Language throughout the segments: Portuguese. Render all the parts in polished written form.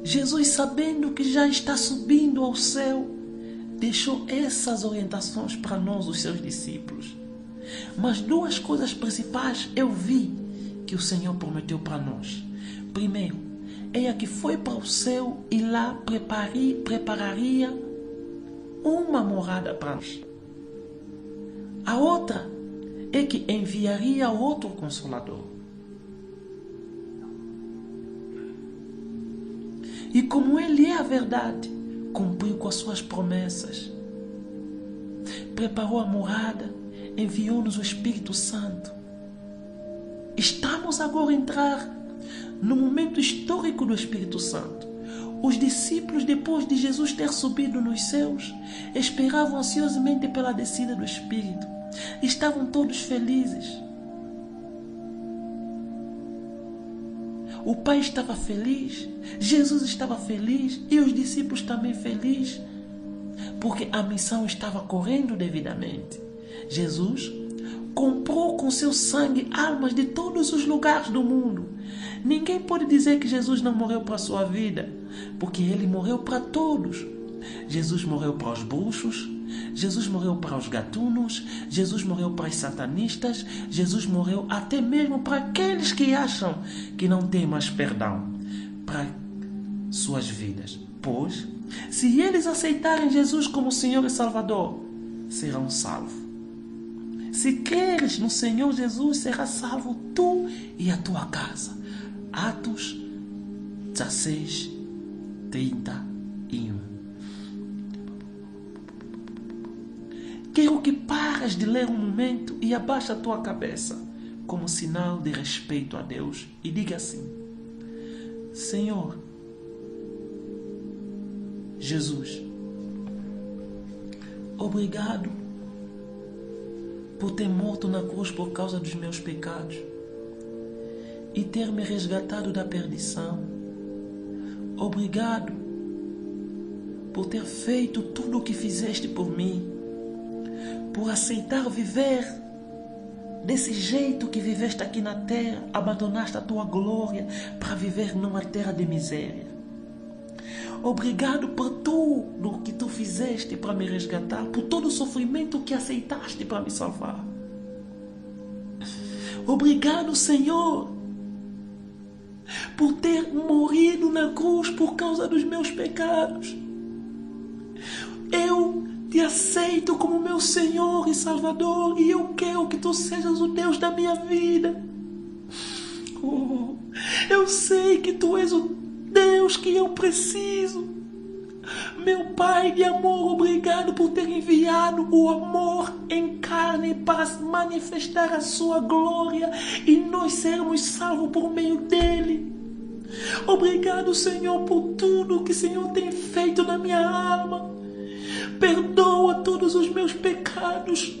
Jesus, sabendo que já está subindo ao céu, deixou essas orientações para nós, os seus discípulos. Mas duas coisas principais eu vi que o Senhor prometeu para nós. Primeiro, é que foi para o céu e lá prepararia uma morada para nós. A outra é que enviaria outro Consolador. E como Ele é a verdade, cumpriu com as suas promessas. Preparou a morada, enviou-nos o Espírito Santo. Estamos agora a entrar no momento histórico do Espírito Santo. Os discípulos, depois de Jesus ter subido nos céus, esperavam ansiosamente pela descida do Espírito. Estavam todos felizes. O Pai estava feliz, Jesus estava feliz e os discípulos também felizes, porque a missão estava correndo devidamente. Jesus comprou com seu sangue almas de todos os lugares do mundo. Ninguém pode dizer que Jesus não morreu para a sua vida, porque Ele morreu para todos. Jesus morreu para os bruxos, Jesus morreu para os gatunos, Jesus morreu para os satanistas, Jesus morreu até mesmo para aqueles que acham que não tem mais perdão para suas vidas. Pois, se eles aceitarem Jesus como Senhor e Salvador, serão salvos. Se creres no Senhor Jesus, será salvo tu e a tua casa. Atos 16, 31. Quero que pares de ler um momento e abaixa a tua cabeça como sinal de respeito a Deus e diga assim: Senhor Jesus, obrigado por ter morto na cruz por causa dos meus pecados e ter me resgatado da perdição. Obrigado por ter feito tudo o que fizeste por mim, por aceitar viver desse jeito que viveste aqui na terra, abandonaste a tua glória para viver numa terra de miséria. Obrigado por tudo que tu fizeste para me resgatar, por todo o sofrimento que aceitaste para me salvar. Obrigado, Senhor, por ter morrido na cruz por causa dos meus pecados. Eu te aceito como meu Senhor e Salvador e eu quero que tu sejas o Deus da minha vida. Eu sei que tu és o Deus que eu preciso. Meu Pai de amor, obrigado por ter enviado o amor em carne para manifestar a sua glória e nós sermos salvos por meio dele. Obrigado, Senhor, por tudo que o Senhor tem feito na minha alma. Perdoa todos os meus pecados.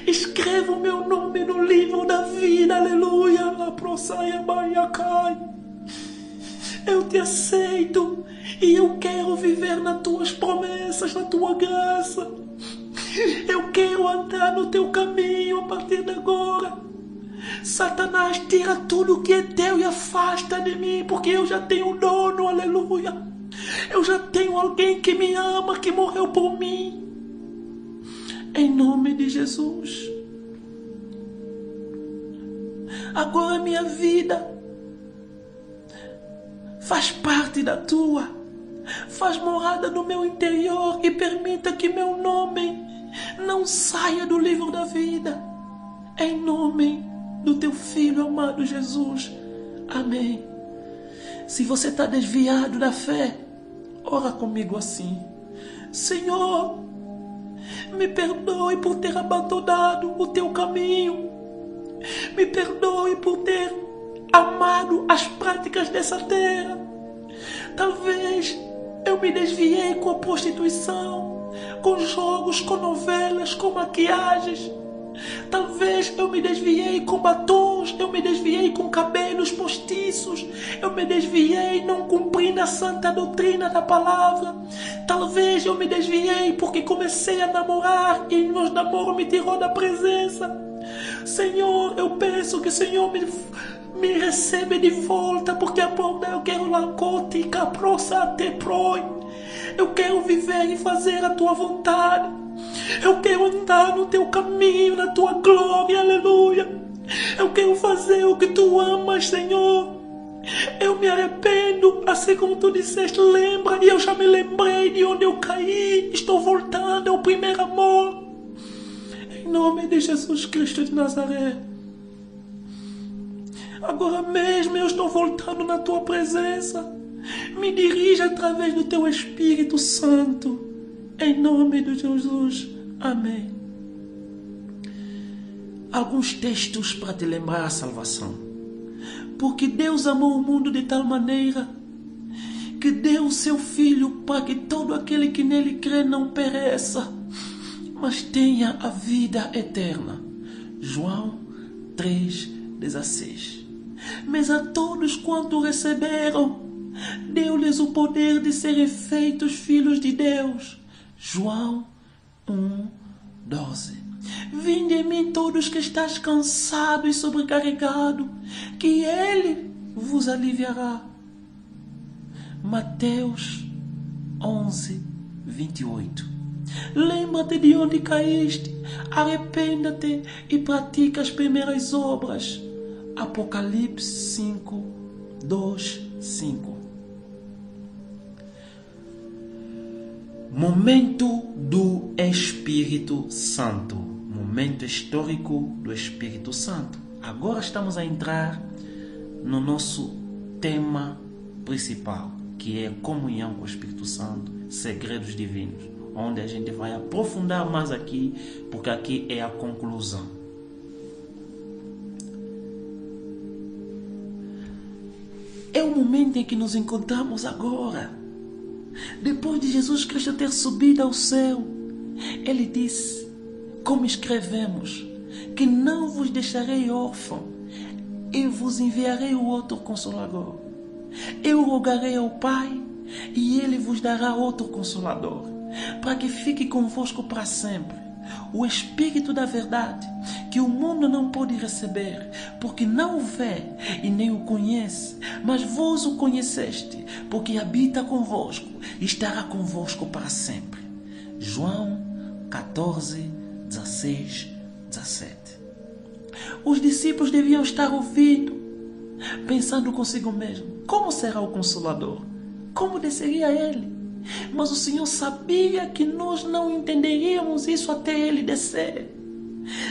Escreva o meu nome no livro da vida. Aleluia. Eu te aceito e eu quero viver nas tuas promessas, na tua graça. Eu quero andar no teu caminho a partir de agora. Satanás, tira tudo que é teu e afasta de mim, porque eu já tenho um dono. Aleluia. Eu já tenho alguém que me ama, que morreu por mim. Em nome de Jesus. Agora minha vida faz parte da tua. Faz morada no meu interior e permita que meu nome não saia do livro da vida. Em nome do teu Filho amado Jesus. Amém. Se você está desviado da fé, ora comigo assim: Senhor, me perdoe por ter abandonado o teu caminho. Me perdoe por ter amado as práticas dessa terra. Talvez eu me desviei com a prostituição, com jogos, com novelas, com maquiagens. Talvez eu me desviei com batons, eu me desviei com cabelos postiços, eu me desviei não cumprindo a santa doutrina da palavra. Talvez eu me desviei porque comecei a namorar e meus namoros me tirou da presença. Senhor, eu peço que o Senhor me Me recebe de volta, porque a porta eu quero lacote e caproça até proi. Eu quero viver e fazer a tua vontade. Eu quero andar no teu caminho, na tua glória, aleluia. Eu quero fazer o que tu amas, Senhor. Eu me arrependo, assim como tu disseste, lembra, e eu já me lembrei de onde eu caí. Estou voltando ao primeiro amor. Em nome de Jesus Cristo de Nazaré. Agora mesmo eu estou voltando na tua presença. Me dirija através do teu Espírito Santo. Em nome de Jesus. Amém. Alguns textos para te lembrar a salvação. Porque Deus amou o mundo de tal maneira que deu o seu Filho para que todo aquele que nele crê não pereça, mas tenha a vida eterna. João 3,16. Mas a todos quanto receberam, deu-lhes o poder de serem feitos filhos de Deus. João 1,12. Vinde em mim todos que estáis cansado e sobrecarregado, que Ele vos aliviará. Mateus 11:28. Lembra-te de onde caíste, arrependa-te e pratica as primeiras obras. Apocalipse 5:2-5. Momento do Espírito Santo. Momento histórico do Espírito Santo. Agora estamos a entrar no nosso tema principal, que é comunhão com o Espírito Santo, segredos divinos, onde a gente vai aprofundar mais aqui, porque aqui é a conclusão. É o momento em que nos encontramos agora. Depois de Jesus Cristo ter subido ao céu, Ele disse, como escrevemos, que não vos deixarei órfão, eu vos enviarei o outro Consolador. Eu rogarei ao Pai, e Ele vos dará outro Consolador, para que fique convosco para sempre. O Espírito da verdade, que o mundo não pode receber, porque não o vê e nem o conhece, mas vós o conheceste, porque habita convosco e estará convosco para sempre. João 14:16-17. Os discípulos deviam estar ouvindo, pensando consigo mesmo, como será o Consolador? Como desceria ele? Mas o Senhor sabia que nós não entenderíamos isso até Ele descer.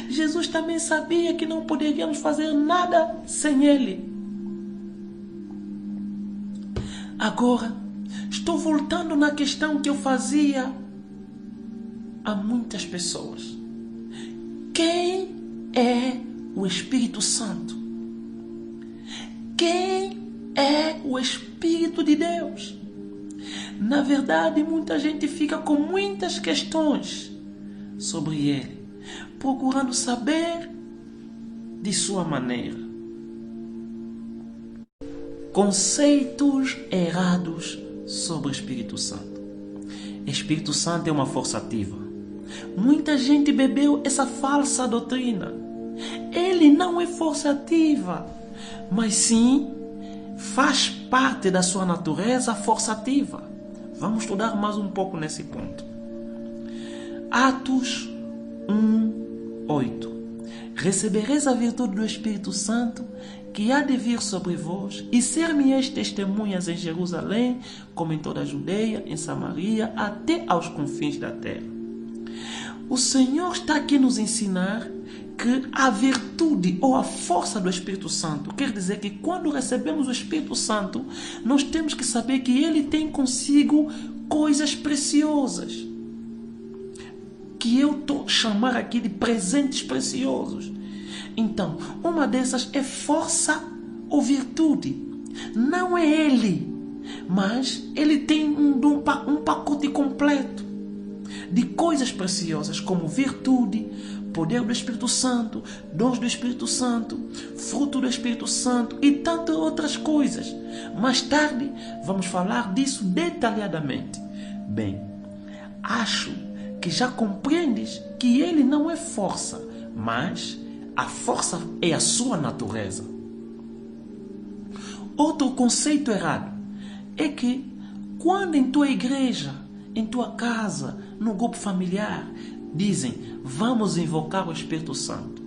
Jesus também sabia que não poderíamos fazer nada sem Ele. Agora, estou voltando na questão que eu fazia a muitas pessoas. Quem é o Espírito Santo? Quem é o Espírito de Deus? Na verdade, muita gente fica com muitas questões sobre ele, procurando saber de sua maneira. Conceitos errados sobre o Espírito Santo. Espírito Santo é uma força ativa. Muita gente bebeu essa falsa doutrina. Ele não é força ativa, mas sim faz parte da sua natureza a força ativa. Vamos estudar mais um pouco nesse ponto. Atos 1:8. Recebereis a virtude do Espírito Santo, que há de vir sobre vós, e ser-me-eis testemunhas em Jerusalém, como em toda a Judeia, em Samaria, até aos confins da terra. O Senhor está aqui nos ensinar que a virtude ou a força do Espírito Santo quer dizer que quando recebemos o Espírito Santo, nós temos que saber que ele tem consigo coisas preciosas, que eu estou a chamar aqui de presentes preciosos. Então, uma dessas é força ou virtude. Não é ele, mas ele tem um pacote completo de coisas preciosas, como virtude, poder do Espírito Santo, dons do Espírito Santo, fruto do Espírito Santo e tantas outras coisas. Mais tarde vamos falar disso detalhadamente. Bem, acho que já compreendes que ele não é força, mas a força é a sua natureza. Outro conceito errado é que quando em tua igreja, em tua casa, no grupo familiar, dizem, vamos invocar o Espírito Santo,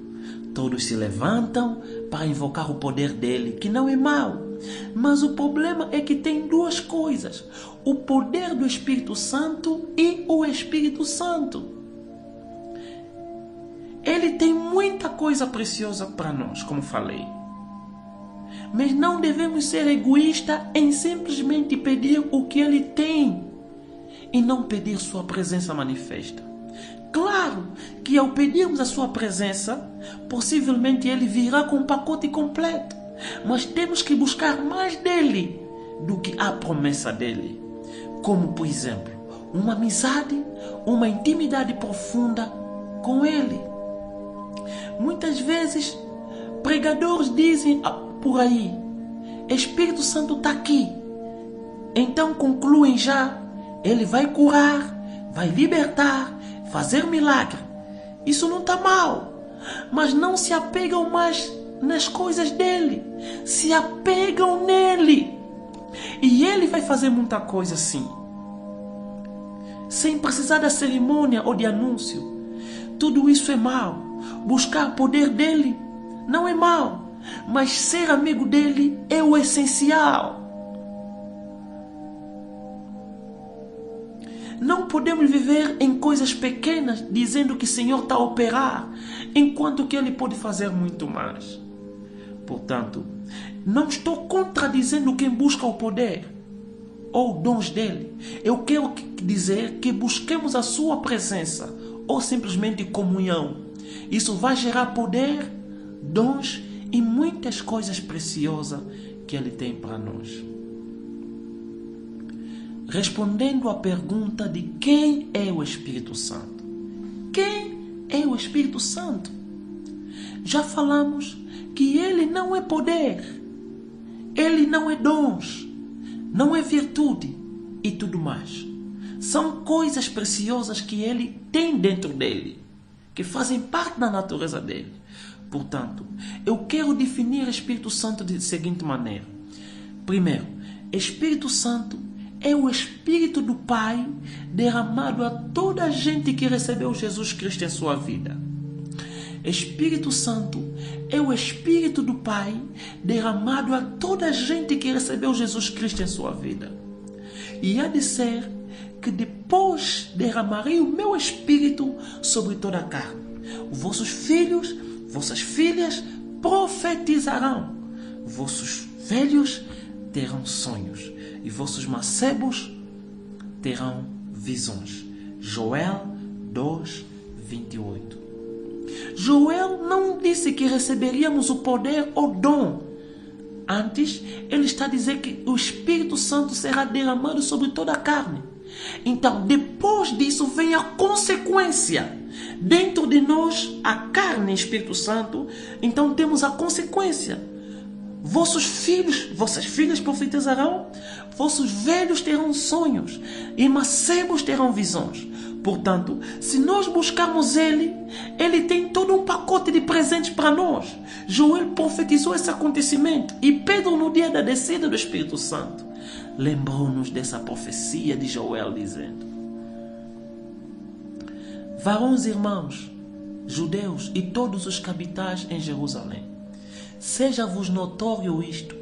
todos se levantam para invocar o poder dele, que não é mau. Mas o problema é que tem duas coisas: o poder do Espírito Santo e o Espírito Santo. Ele tem muita coisa preciosa para nós, como falei. Mas não devemos ser egoístas em simplesmente pedir o que ele tem e não pedir sua presença manifesta. Claro que ao pedirmos a sua presença, possivelmente ele virá com um pacote completo. Mas temos que buscar mais dele do que a promessa dele. Como, por exemplo, uma amizade, uma intimidade profunda com ele. Muitas vezes, pregadores dizem por aí, Espírito Santo está aqui. Então concluem já, ele vai curar, vai libertar, fazer milagre. Isso não está mal, mas não se apegam mais nas coisas dele, se apegam nele. E ele vai fazer muita coisa assim, sem precisar da cerimônia ou de anúncio. Tudo isso é mal. Buscar o poder dele não é mal, mas ser amigo dele é o essencial. Não podemos viver em coisas pequenas dizendo que o Senhor está a operar, enquanto que ele pode fazer muito mais. Portanto, não estou contradizendo quem busca o poder ou dons dele. Eu quero dizer que busquemos a sua presença ou simplesmente comunhão. Isso vai gerar poder, dons e muitas coisas preciosas que ele tem para nós. Respondendo à pergunta de quem é o Espírito Santo. Quem é o Espírito Santo? Já falamos que ele não é poder, ele não é dons, não é virtude e tudo mais. São coisas preciosas que ele tem dentro dele, que fazem parte da natureza dele. Portanto, eu quero definir o Espírito Santo de seguinte maneira. Primeiro, Espírito Santo é o Espírito do Pai derramado a toda a gente que recebeu Jesus Cristo em sua vida. Espírito Santo é o Espírito do Pai derramado a toda a gente que recebeu Jesus Cristo em sua vida. E há de ser que depois derramarei o meu Espírito sobre toda a carne. Vossos filhos, vossas filhas profetizarão. Vossos velhos terão sonhos e vossos mancebos terão visões. Joel 2:28. Joel não disse que receberíamos o poder ou dom. Antes, ele está a dizer que o Espírito Santo será derramado sobre toda a carne. Então, depois disso vem a consequência. Dentro de nós, a carne, Espírito Santo, então temos a consequência. Vossos filhos, vossas filhas profetizarão, vossos velhos terão sonhos e mancebos terão visões. Portanto, se nós buscarmos ele tem todo um pacote de presentes para nós. Joel profetizou esse acontecimento e Pedro, no dia da descida do Espírito Santo, lembrou-nos dessa profecia de Joel, dizendo: varões irmãos, judeus e todos os que habitais em Jerusalém, seja-vos notório isto,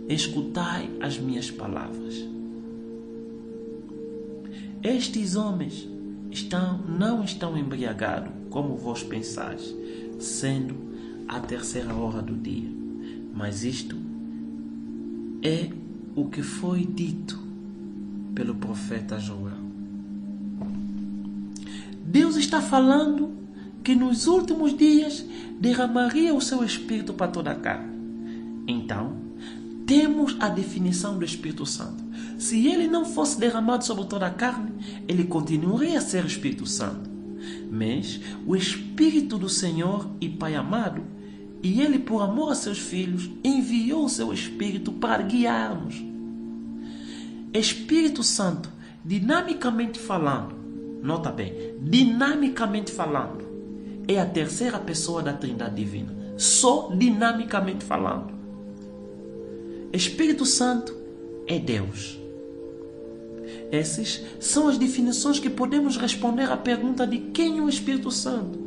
escutai as minhas palavras. Estes homens não estão embriagados, como vós pensais, sendo a 3ª hora do dia. Mas isto é o que foi dito pelo profeta Joel. Deus está falando que nos últimos dias derramaria o seu Espírito para toda a carne. Então, temos a definição do Espírito Santo. Se ele não fosse derramado sobre toda a carne, ele continuaria a ser o Espírito Santo. Mas o Espírito do Senhor e Pai amado, e ele, por amor a seus filhos, enviou o seu Espírito para guiar-nos. Espírito Santo, dinamicamente falando, nota bem, dinamicamente falando, é a 3ª pessoa da Trindade Divina. Só dinamicamente falando. Espírito Santo é Deus. Essas são as definições que podemos responder à pergunta de quem é o Espírito Santo.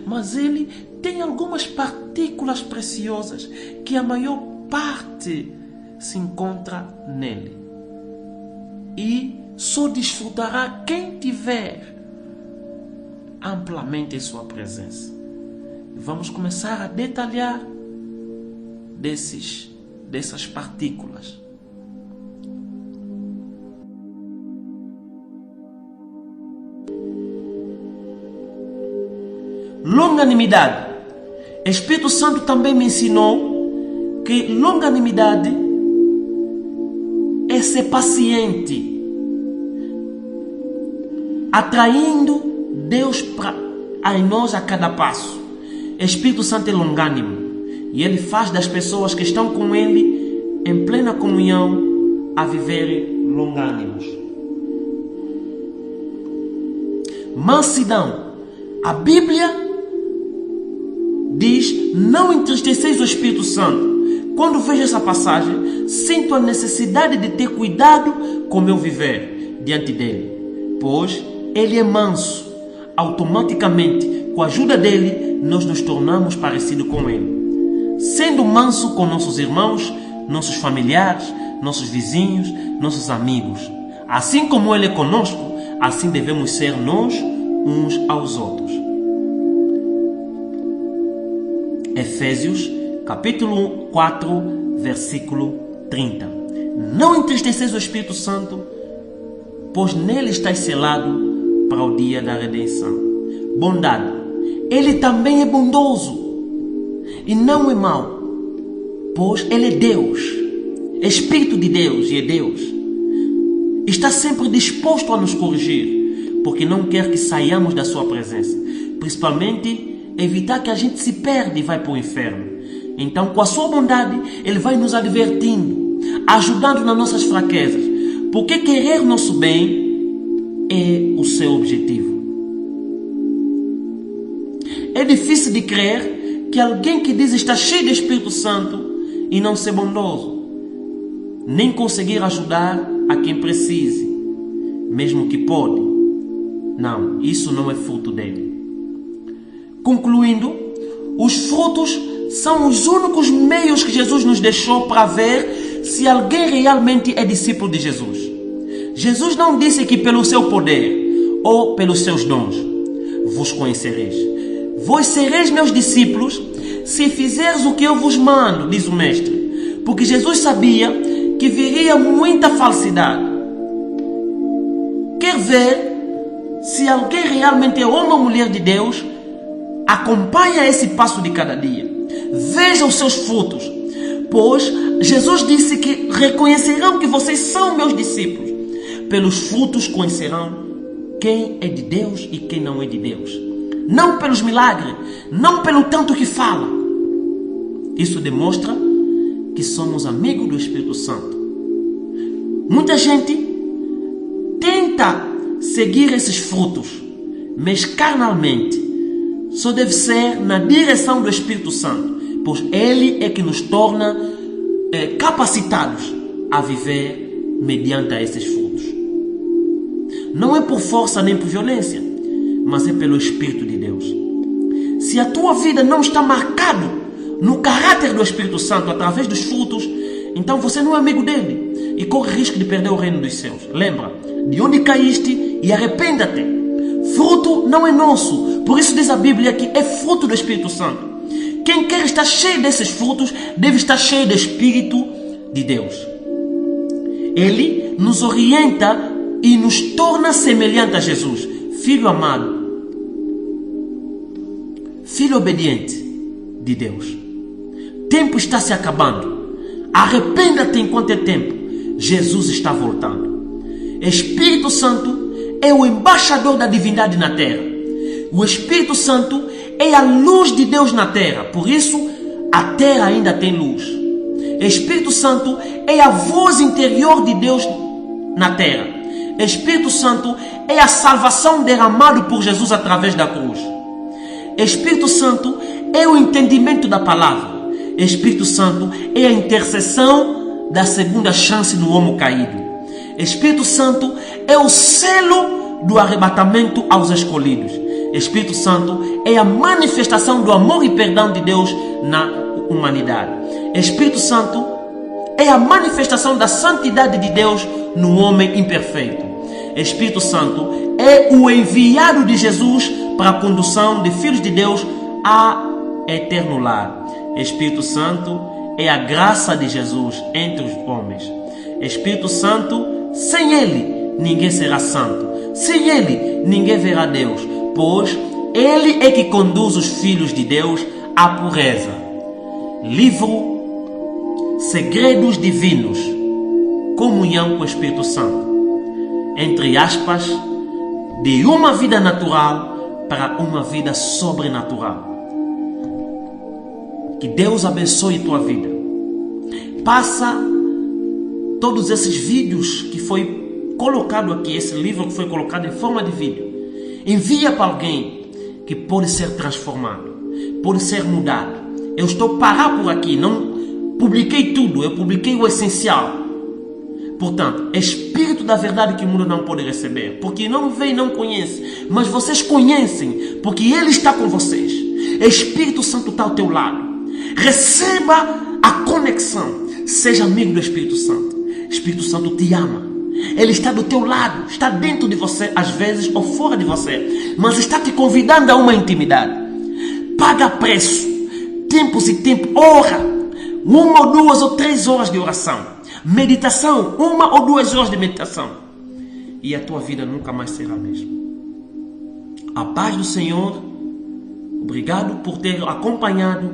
Mas ele tem algumas partículas preciosas que a maior parte se encontra nele. E só desfrutará quem tiver amplamente em sua presença. Vamos começar a detalhar dessas partículas. Longanimidade. Espírito Santo também me ensinou que longanimidade é ser paciente, atraindo Deus em nós a cada passo. Espírito Santo é longânimo e ele faz das pessoas que estão com ele em plena comunhão a viverem longânimos. Mansidão. A Bíblia diz: não entristeceis o Espírito Santo. Quando vejo essa passagem, sinto a necessidade de ter cuidado com o meu viver diante dele, pois ele é manso. Automaticamente, com a ajuda dele, nós nos tornamos parecidos com ele. Sendo manso com nossos irmãos, nossos familiares, nossos vizinhos, nossos amigos. Assim como ele é conosco, assim devemos ser nós uns aos outros. Efésios, capítulo 4, versículo 30. Não entristeceis o Espírito Santo, pois nele estáis selado para o dia da redenção. Bondade. Ele também é bondoso e não é mau, pois ele é Deus, Espírito de Deus e é Deus. Está sempre disposto a nos corrigir, porque não quer que saiamos da sua presença, principalmente evitar que a gente se perde e vai para o inferno. Então, com a sua bondade, ele vai nos advertindo, ajudando nas nossas fraquezas, porque querer nosso bem é o seu objetivo. É difícil de crer que alguém que diz estar cheio de Espírito Santo e não ser bondoso, nem conseguir ajudar a quem precise, mesmo que pode. Não, isso não é fruto dele. Concluindo, os frutos são os únicos meios que Jesus nos deixou para ver se alguém realmente é discípulo de Jesus. Jesus não disse que pelo seu poder ou pelos seus dons vos conhecereis. Vós sereis meus discípulos se fizeres o que eu vos mando, diz o Mestre. Porque Jesus sabia que viria muita falsidade. Quer ver se alguém realmente é homem ou mulher de Deus? Acompanha esse passo de cada dia. Veja os seus frutos. Pois Jesus disse que reconhecerão que vocês são meus discípulos. Pelos frutos conhecerão quem é de Deus e quem não é de Deus. Não pelos milagres, não pelo tanto que fala. Isso demonstra que somos amigos do Espírito Santo. Muita gente tenta seguir esses frutos, mas carnalmente. Só deve ser na direção do Espírito Santo, pois ele é que nos torna capacitados a viver mediante esses frutos. Não é por força nem por violência, mas é pelo Espírito de Deus. Se a tua vida não está marcada no caráter do Espírito Santo através dos frutos, então você não é amigo dele e corre risco de perder o reino dos céus. Lembra, de onde caíste e arrependa-te. Fruto não é nosso, por isso diz a Bíblia que é fruto do Espírito Santo. Quem quer estar cheio desses frutos deve estar cheio do Espírito de Deus. Ele nos orienta e nos torna semelhante a Jesus. Filho amado, filho obediente de Deus. Tempo está se acabando. Arrependa-te enquanto é tempo. Jesus está voltando. Espírito Santo é o embaixador da divindade na terra. O Espírito Santo é a luz de Deus na terra. Por isso, a terra ainda tem luz. Espírito Santo é a voz interior de Deus na terra. Espírito Santo é a salvação derramada por Jesus através da cruz. Espírito Santo é o entendimento da palavra. Espírito Santo é a intercessão da segunda chance no homem caído. Espírito Santo é o selo do arrebatamento aos escolhidos. Espírito Santo é a manifestação do amor e perdão de Deus na humanidade. Espírito Santo é a manifestação da santidade de Deus no homem imperfeito. Espírito Santo é o enviado de Jesus para a condução de filhos de Deus a eterno lar. Espírito Santo é a graça de Jesus entre os homens. Espírito Santo, sem ele ninguém será santo. Sem ele ninguém verá Deus, pois ele é que conduz os filhos de Deus à pureza. Livro Segredos Divinos, comunhão com o Espírito Santo. Entre aspas, de uma vida natural para uma vida sobrenatural. Que Deus abençoe tua vida. Passa todos esses vídeos que foi colocado aqui, esse livro que foi colocado em forma de vídeo. Envia para alguém que pode ser transformado, pode ser mudado. Eu estou parado por aqui, não publiquei tudo, eu publiquei o essencial. Portanto, Espírito da verdade que o mundo não pode receber, porque não vê e não conhece, mas vocês conhecem, porque Ele está com vocês. Espírito Santo está ao teu lado. Receba a conexão, seja amigo do Espírito Santo. Espírito Santo te ama. Ele está do teu lado, está dentro de você, às vezes, ou fora de você, mas está te convidando a uma intimidade. Paga preço, tempos e tempo, ora, 1 ou 2 ou 3 horas de oração. Meditação, 1 ou 2 horas de meditação. E a tua vida nunca mais será a mesma. A paz do Senhor. Obrigado por ter acompanhado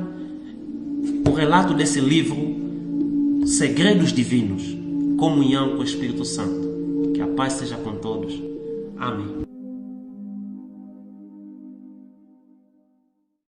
o relato desse livro Segredos Divinos, comunhão com o Espírito Santo. Que a paz seja com todos. Amém.